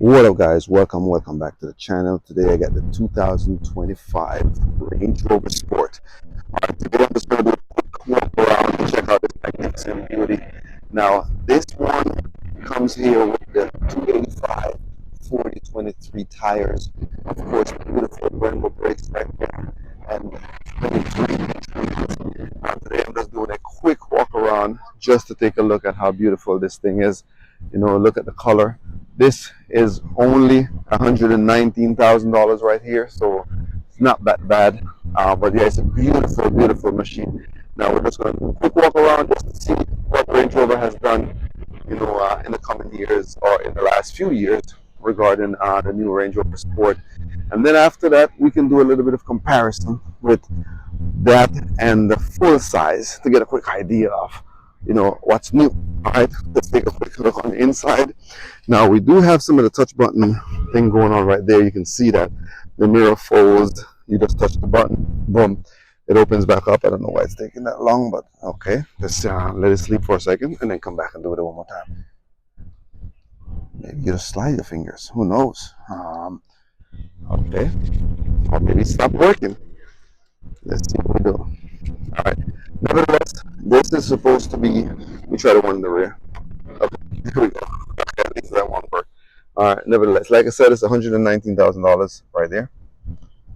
What up, guys? Welcome back to the channel. Today I got the 2025 Range Rover Sport. Alright, today I'm just going to do a quick walk around and check out this magnificent beauty. Now, this one comes here with the 285 4023 tires. Of course, beautiful rainbow brakes right there. And 23 inch wheels. Today I'm just doing a quick walk around just to take a look at how beautiful this thing is. Look at the color. This is only $119,000 right here, so it's not that bad. But yeah, it's a beautiful machine. Now we're just going to do a quick walk around just to see what Range Rover has done, in the coming years or in the last few years regarding the new Range Rover Sport. And then after that, we can do a little bit of comparison with that and the full size to get a quick idea of what's new. All right, let's take a quick look on the inside. Now we do have some of the touch button thing going on right there. You can see that the mirror folds. You just touch the button, boom, it opens back up. I don't know why it's taking that long, but okay, let's let it sleep for a second and then come back and do it one more time. Maybe you just slide your fingers, who knows. Okay, or maybe stop working. Let's see what we do. All right. Nevertheless, this is supposed to be. Let me try the one in the rear. Okay, here we go. Okay, at least that won't work. All right. Nevertheless, like I said, it's $119,000 right there.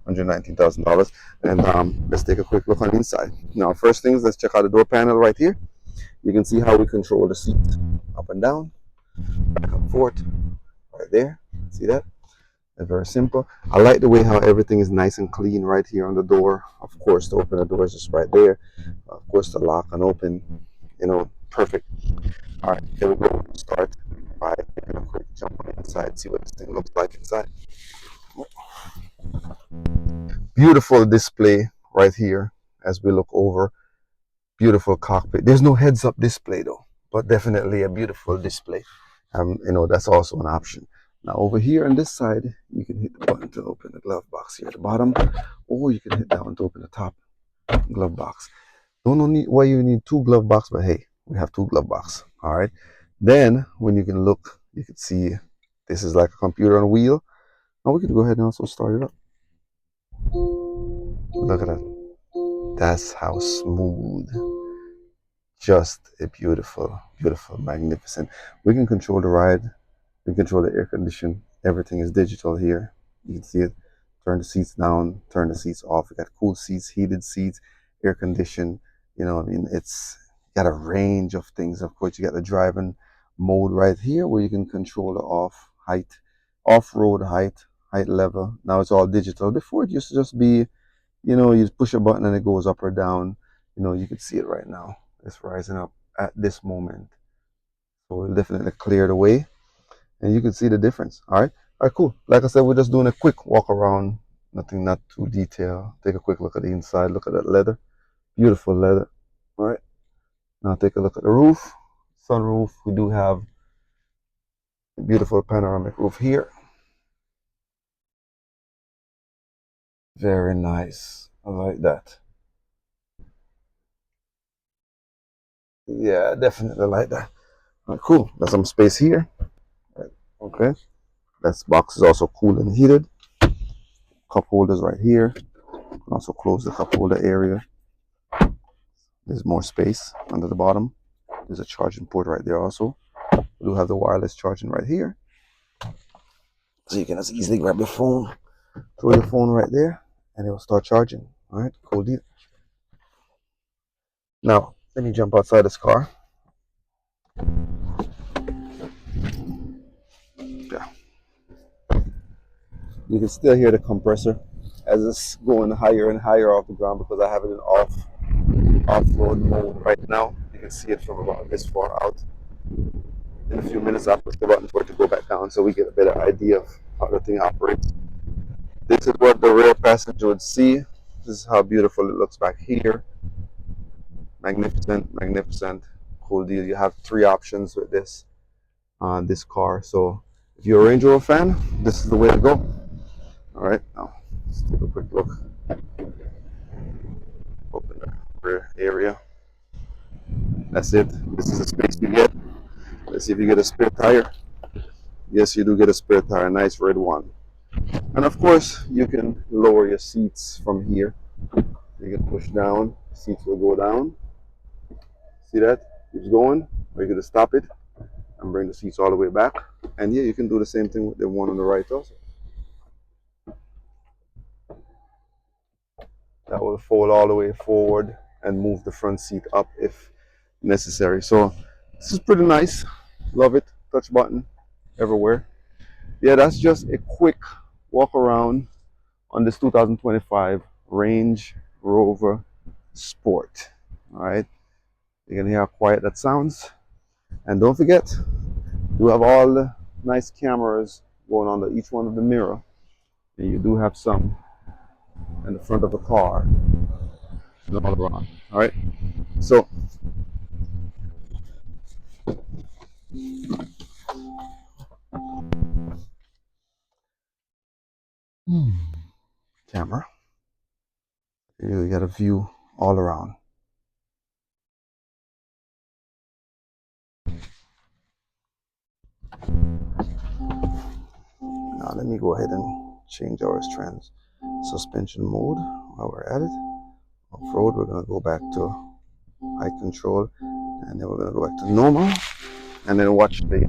$119,000. And let's take a quick look on the inside. Now, first things, let's check out the door panel right here. You can see how we control the seat up and down, back and forth, right there. See that? It's very simple. I like the way how everything is nice and clean right here on the door. Of course, to open the door is just right there. Of course, to lock and open, perfect. All right, here we go. Start by taking a quick jump on the inside, see what this thing looks like inside. Beautiful display right here as we look over. Beautiful cockpit. There's no heads-up display though, but definitely a beautiful display. That's also an option. Now over here on this side, you can hit the button to open the glove box here at the bottom, or you can hit that one to open the top glove box. Don't need why you need two glove box, but hey, we have two glove box. All right. Then when you can look, you can see this is like a computer on a wheel. Now we can go ahead and also start it up. Look at that. That's how smooth. Just a beautiful, magnificent. We can control the ride. We can control the air condition. Everything is digital here. You can see it. Turn the seats down, turn the seats off. You got cool seats, heated seats, air condition. It's got a range of things. Of course, you got the driving mode right here where you can control the off-road height level. Now it's all digital. Before it used to just be, you push a button and it goes up or down. You can see it right now. It's rising up at this moment. So we'll definitely clear the way. And you can see the difference. All right, cool. Like I said, we're just doing a quick walk around, nothing not too detailed. Take a quick look at the inside. Look at that leather, beautiful leather. All right, now take a look at the roof, sunroof. We do have a beautiful panoramic roof here. Very nice. I like that. Yeah, definitely like that. All right, cool. Got some space here. Okay, that box is also cool and heated. Cup holders right here. Also close the cup holder area. There's more space under the bottom. There's a charging port right there also. We do have the wireless charging right here. So you can just easily grab your phone, throw your phone right there, and it will start charging. All right, cool deal. Now, let me jump outside this car. Yeah. You can still hear the compressor as it's going higher and higher off the ground because I have it in off-road mode right now. You can see it from about this far out. In a few minutes, I'll push the button for it to go back down so we get a better idea of how the thing operates. This is what the rear passenger would see. This is how beautiful it looks back here. Magnificent, cool deal. You have three options with this car. So if you're a Range Rover fan, this is the way to go. All right, now let's take a quick look. Open the rear area. That's it. This is the space you get. Let's see if you get a spare tire. Yes, you do get a spare tire, a nice red one. And of course, you can lower your seats from here. You can push down, seats will go down. See that? Keeps going. Or you can just stop it and bring the seats all the way back. And yeah, you can do the same thing with the one on the right also. That will fold all the way forward and move the front seat up if necessary. So this is pretty nice. Love it. Touch button everywhere. Yeah, that's just a quick walk around on this 2025 Range Rover Sport. All right. You can hear how quiet that sounds. And don't forget, you have all the nice cameras going on each one of the mirror. And you do have some in the front of the car and all around. All right. So camera, you got a view all around. Now let me go ahead and change our trans suspension mode while we're at it. Off-road, we're gonna go back to high control, and then we're gonna go back to normal, and then watch the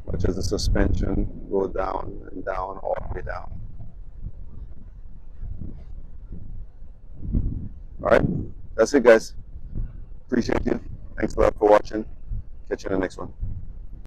watch as the suspension go down and down all the way down. All right, that's it, guys. Appreciate you. Thanks a lot for watching. Catch you in the next one.